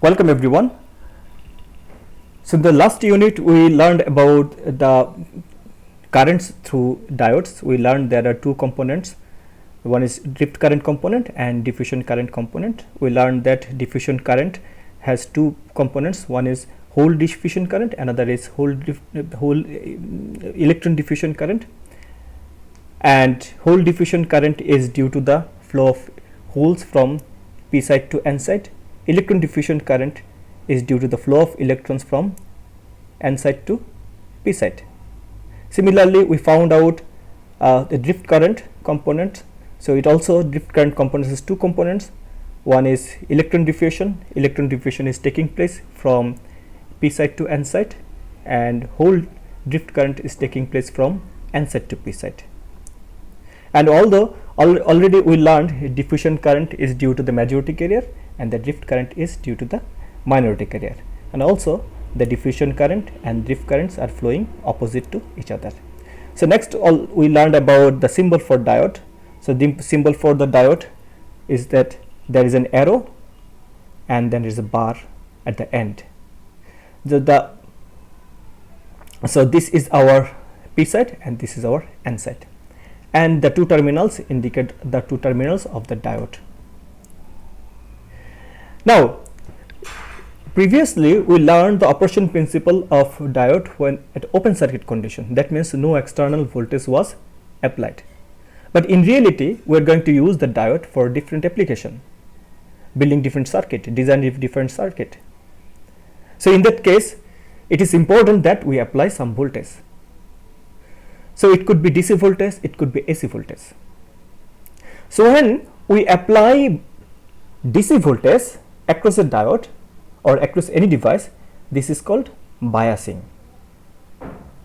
Welcome everyone. So in the last unit we learned about the currents through diodes. We learned there are two components. One is drift current component and diffusion current component. We learned that diffusion current has two components. One is whole diffusion current, another is whole electron diffusion current. And whole diffusion current is due to the flow of holes from p side to n side. Electron diffusion current is due to the flow of electrons from n side to p side. Similarly, we found out the drift current component. So it also drift current component has two components. One is electron diffusion. Electron diffusion is taking place from p side to n side, and whole drift current is taking place from n side to p side. And although already we learned diffusion current is due to the majority carrier and the drift current is due to the minority carrier, and also the diffusion current and drift currents are flowing opposite to each other. So next we learned about the symbol for diode. So the symbol for the diode is that there is an arrow and then there is a bar at the end. So this is our p side and this is our n side, and the two terminals indicate the two terminals of the diode. Now, previously we learned the operation principle of diode when at open circuit condition. That means no external voltage was applied. But in reality, we are going to use the diode for different application, building different circuit, design different circuit. So in that case, it is important that we apply some voltage. So it could be DC voltage, it could be AC voltage. So when we apply DC voltage across a diode or across any device, this is called biasing.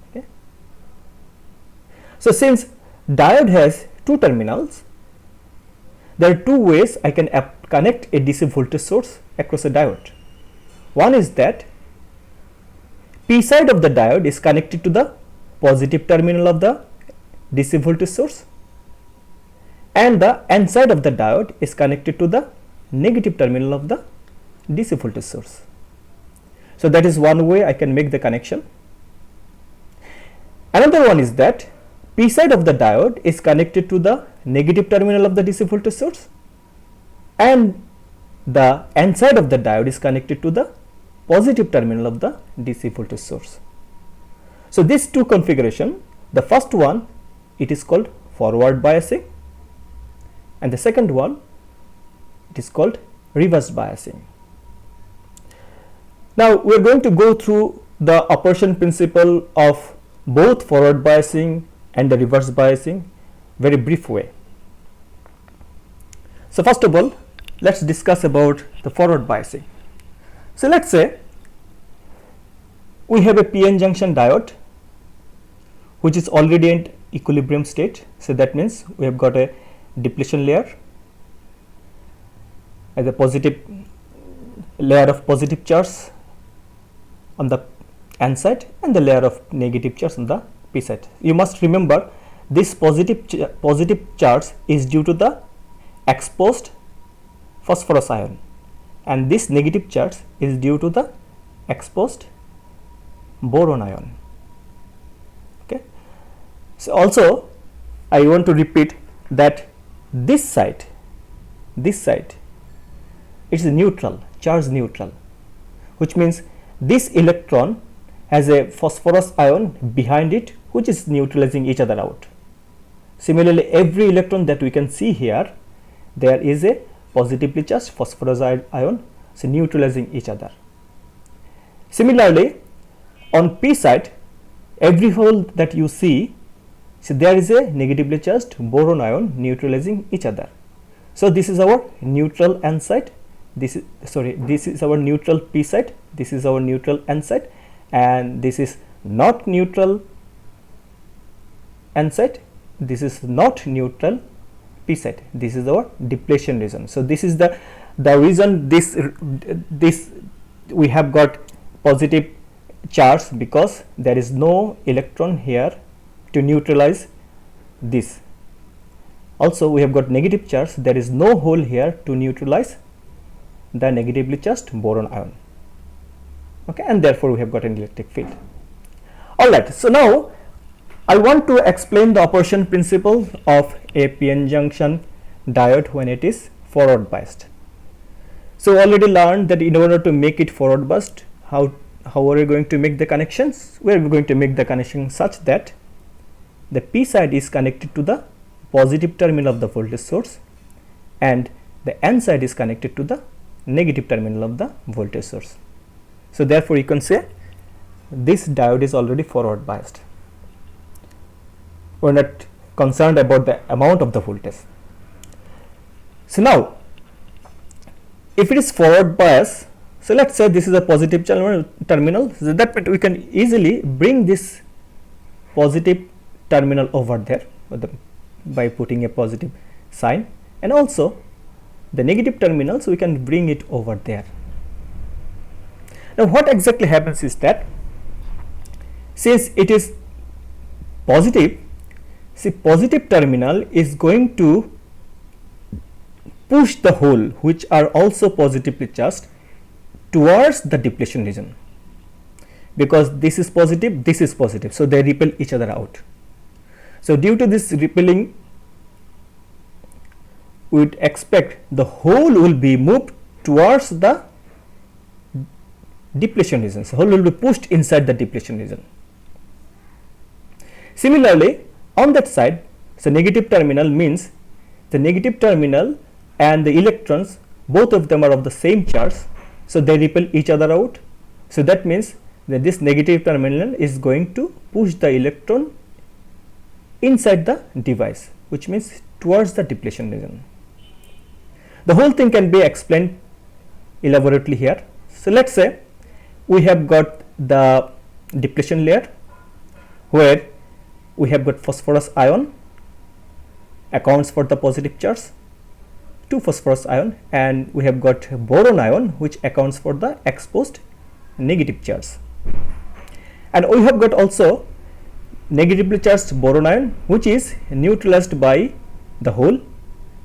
Okay. So since diode has two terminals, there are two ways I can connect a DC voltage source across a diode. One is that P side of the diode is connected to the positive terminal of the DC voltage source, and the N side of the diode is connected to the negative terminal of the DC voltage source. So that is one way I can make the connection. Another one is that P side of the diode is connected to the negative terminal of the DC voltage source, and the N side of the diode is connected to the positive terminal of the DC voltage source. So these two configuration, the first one it is called forward biasing, and the second one it is called reverse biasing. Now we are going to go through the operation principle of both forward biasing and the reverse biasing very brief way. So first of all, let's discuss about the forward biasing. So let's say we have a PN junction diode which is already in equilibrium state. So that means we have got a depletion layer as a positive layer of positive charge on the N side and the layer of negative charge on the P side. You must remember this positive charge is due to the exposed phosphorus ion, and this negative charge is due to the exposed boron ion. Okay. So also I want to repeat that this side it's a neutral, charge neutral, which means this electron has a phosphorus ion behind it which is neutralizing each other out. Similarly, every electron that we can see here, there is a positively charged phosphorus ion, so neutralizing each other. Similarly, on P side, every hole that you see, so there is a negatively charged boron ion neutralizing each other. So this is our neutral N side, this is our neutral P side, this is our neutral N side, and this is not neutral N side, this is not neutral P side, this is our depletion region. So this is the reason this we have got positive charge, because there is no electron here to neutralize this. Also we have got negative charge, there is no hole here to neutralize the negatively charged boron ion. Okay, and therefore we have got an electric field. Alright, so now I want to explain the operation principle of a PN junction diode when it is forward biased. So we already learned that in order to make it forward biased, how are we going to make the connections? We are going to make the connection such that the P side is connected to the positive terminal of the voltage source and the N side is connected to the negative terminal of the voltage source. So therefore you can say this diode is already forward biased. We are not concerned about the amount of the voltage. So now if it is forward bias, so let's say this is a positive terminal, so that means we can easily bring this positive terminal over there by putting a positive sign, and also the negative terminal, so we can bring it over there. Now what exactly happens is that since it is positive, see, positive terminal is going to push the hole which are also positively charged towards the depletion region, because this is positive, so they repel each other out. So due to this repelling, we would expect the hole will be moved towards the depletion region. So hole will be pushed inside the depletion region. Similarly, on that side, so negative terminal means the negative terminal and the electrons, both of them are of the same charge, so they repel each other out. So that means that this negative terminal is going to push the electron inside the device, which means towards the depletion region. The whole thing can be explained elaborately here. So let's say we have got the depletion layer where we have got phosphorus ion accounts for the positive charge, 2 phosphorus ion, and we have got boron ion which accounts for the exposed negative charge, and we have got also negatively charged boron ion which is neutralized by the hole,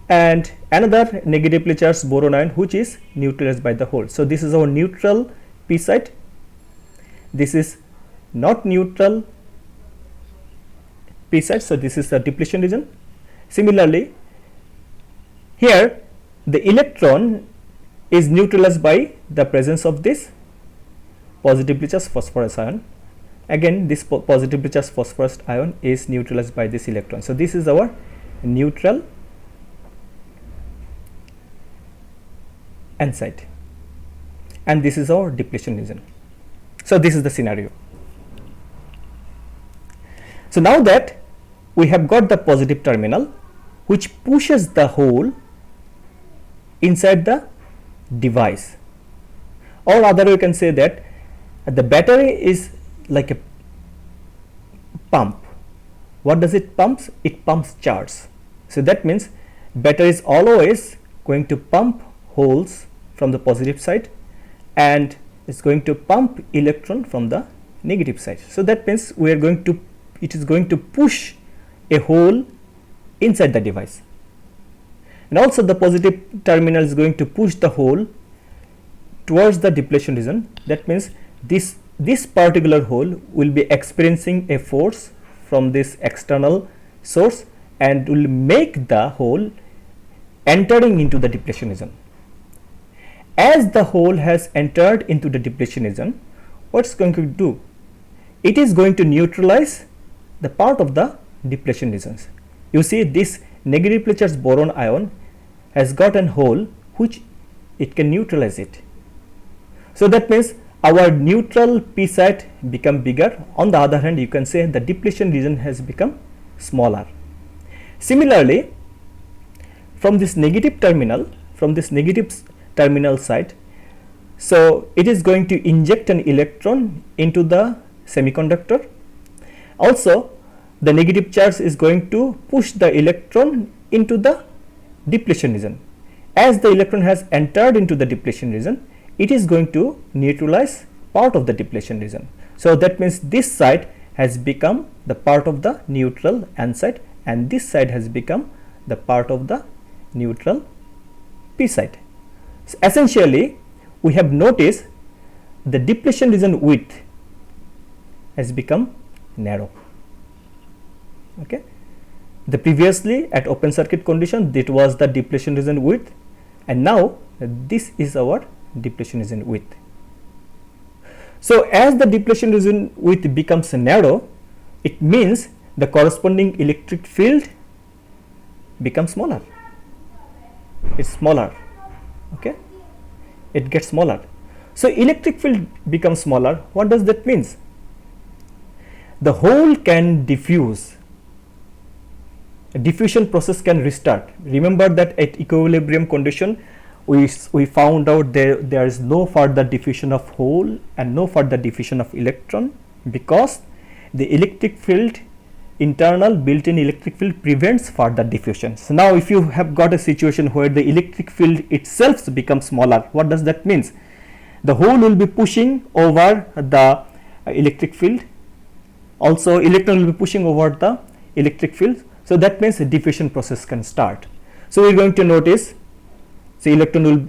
and another negatively charged boron ion which is neutralized by the hole. So this is our neutral P side, this is not neutral P side, so this is the depletion region. Similarly, here the electron is neutralized by the presence of this positively charged phosphorus ion. Again, this positively charged phosphorus ion is neutralized by this electron. So this is our neutral N side, and this is our depletion region. So this is the scenario. So now that we have got the positive terminal which pushes the hole inside the device, or other we can say that the battery is like a pump. What does it pumps? It pumps charge. So that means battery is always going to pump holes from the positive side and is going to pump electron from the negative side. So that means we are going to, it is going to push a hole inside the device, and also the positive terminal is going to push the hole towards the depletion region. That means this particular hole will be experiencing a force from this external source and will make the hole entering into the depletion region. As the hole has entered into the depletion region, what's going to do? It is going to neutralize the part of the depletion regions. You see, this negatively charged boron ion has got an hole which it can neutralize it. So that means our neutral P side become bigger. On the other hand, you can say the depletion region has become smaller. Similarly, from this negative terminal side, so it is going to inject an electron into the semiconductor. Also, the negative charge is going to push the electron into the depletion region. As the electron has entered into the depletion region, it is going to neutralize part of the depletion region. So that means this side has become the part of the neutral N side, and this side has become the part of the neutral P side. So essentially, we have noticed the depletion region width has become narrow. Okay, the previously at open circuit condition, that was the depletion region width, and now this is our depletion region width. So as the depletion region width becomes narrow, it means the corresponding electric field becomes smaller. It's smaller. Okay, it gets smaller. So electric field becomes smaller. What does that means? The hole can diffuse. A diffusion process can restart. Remember that at equilibrium condition, we found out there is no further diffusion of hole and no further diffusion of electron, because the electric field, internal built-in electric field, prevents further diffusion. So now if you have got a situation where the electric field itself becomes smaller, what does that means? The hole will be pushing over the electric field, also electron will be pushing over the electric field. So that means a diffusion process can start. So we are going to notice, so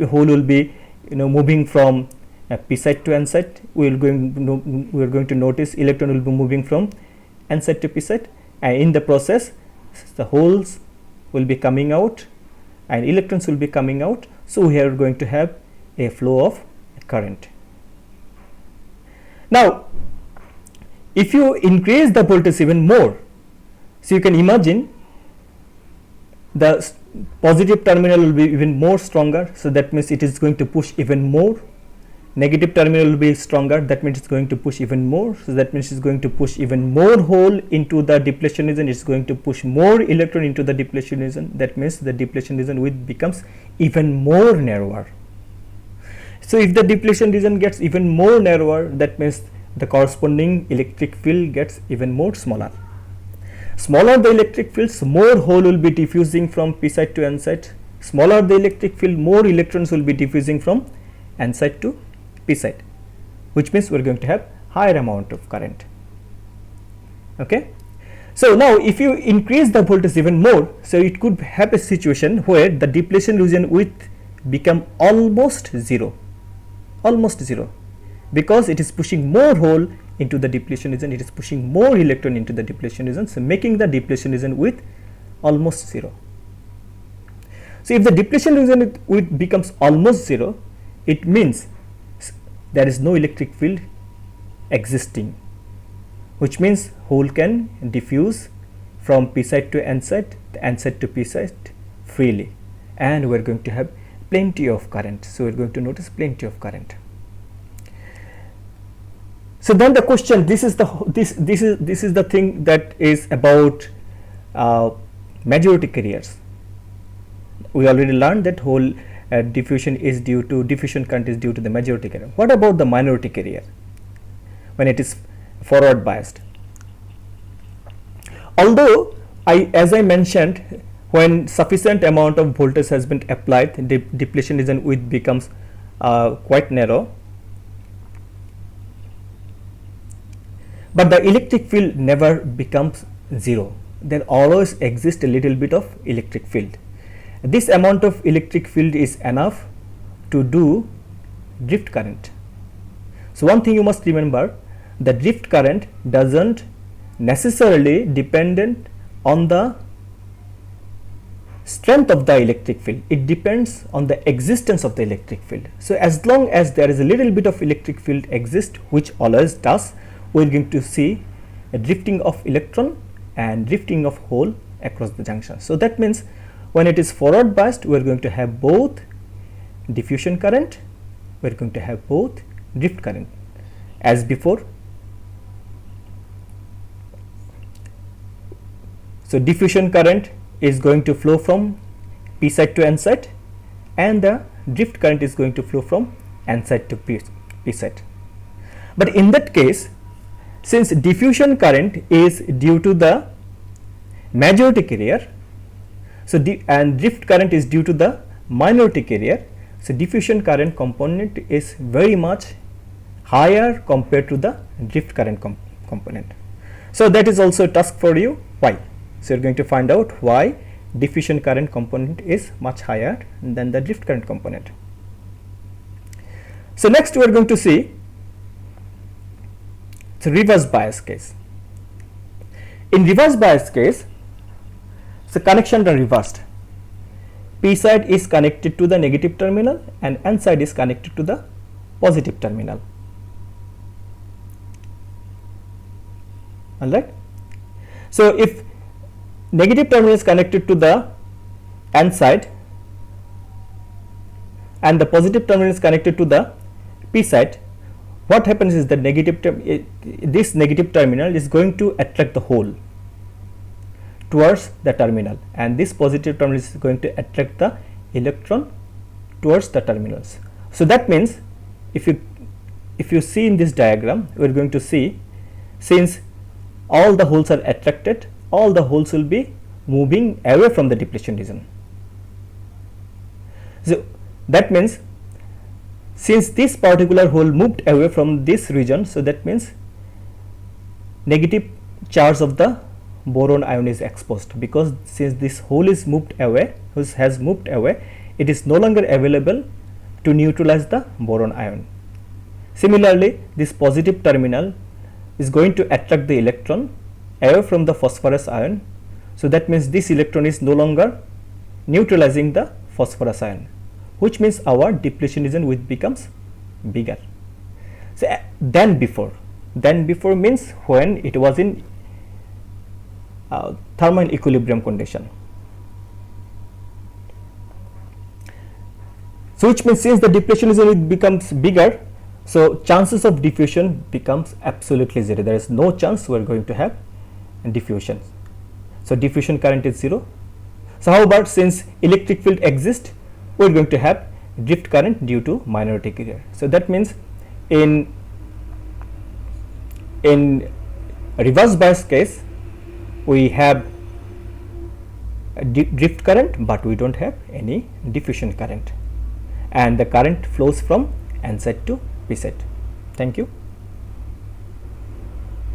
hole will be moving from p side to n side. We are going to notice electron will be moving from n side to p side, and in the process the holes will be coming out and electrons will be coming out. So we are going to have a flow of current. Now if you increase the voltage even more, so you can imagine the positive terminal will be even more stronger, so that means it is going to push even more. Negative terminal will be stronger, that means it's going to push even more, so that means it's going to push even more hole into the depletion region. It's going to push more electron into the depletion region. That means the depletion region width becomes even more narrower. So if the depletion region gets even more narrower, that means the corresponding electric field gets even more smaller. Smaller the electric fields, more hole will be diffusing from p side to n side. Smaller the electric field, more electrons will be diffusing from n side to p side, which means we are going to have higher amount of current. Okay, so now if you increase the voltage even more, so it could have a situation where the depletion region width become almost zero, because it is pushing more hole into the depletion region, it is pushing more electron into the depletion region, so making the depletion region width almost zero. So if the depletion region width becomes almost zero, it means there is no electric field existing, which means hole can diffuse from p side to n side, n side to p side freely, and we are going to have plenty of current. So we are going to notice plenty of current. So then the question, this is the thing that is about majority carriers. We already learned that whole diffusion current is due to the majority carrier. What about the minority carrier when it is forward biased? Although as I mentioned, when sufficient amount of voltage has been applied, the depletion region width becomes quite narrow, but the electric field never becomes zero. There always exists a little bit of electric field. This amount of electric field is enough to do drift current. So one thing you must remember, the drift current doesn't necessarily dependent on the strength of the electric field. It depends on the existence of the electric field. So as long as there is a little bit of electric field exists, which always does, we are going to see a drifting of electron and drifting of hole across the junction. So that means when it is forward biased, we are going to have both diffusion current, we are going to have both drift current as before. So diffusion current is going to flow from p side to n side, and the drift current is going to flow from n side to p side. But in that case, since diffusion current is due to the majority carrier, so and drift current is due to the minority carrier, so diffusion current component is very much higher compared to the drift current component. So that is also a task for you. Why? So you are going to find out why diffusion current component is much higher than the drift current component. So next we are going to see the reverse bias case. In reverse bias case, the connections are reversed. P side is connected to the negative terminal and N side is connected to the positive terminal. Alright. So if negative terminal is connected to the N side and the positive terminal is connected to the P side, what happens is the this negative terminal is going to attract the hole towards the terminal, and this positive terminal is going to attract the electron towards the terminals. So that means if you see in this diagram, we are going to see, since all the holes are attracted, all the holes will be moving away from the depletion region. So that means since this particular hole moved away from this region, so that means negative charge of the boron ion is exposed, because since this hole is moved away, has moved away, it is no longer available to neutralize the boron ion. Similarly, this positive terminal is going to attract the electron away from the phosphorus ion, so that means this electron is no longer neutralizing the phosphorus ion, which means our depletion region becomes bigger. So than before means when it was in thermal equilibrium condition. So which means since the depletion region becomes bigger, so chances of diffusion becomes absolutely zero. There is no chance we are going to have diffusion. So diffusion current is zero. So how about since electric field exists, we are going to have drift current due to minority carrier. So that means in reverse bias case, we have a drift current, but we don't have any diffusion current, and the current flows from N side to P side. Thank you.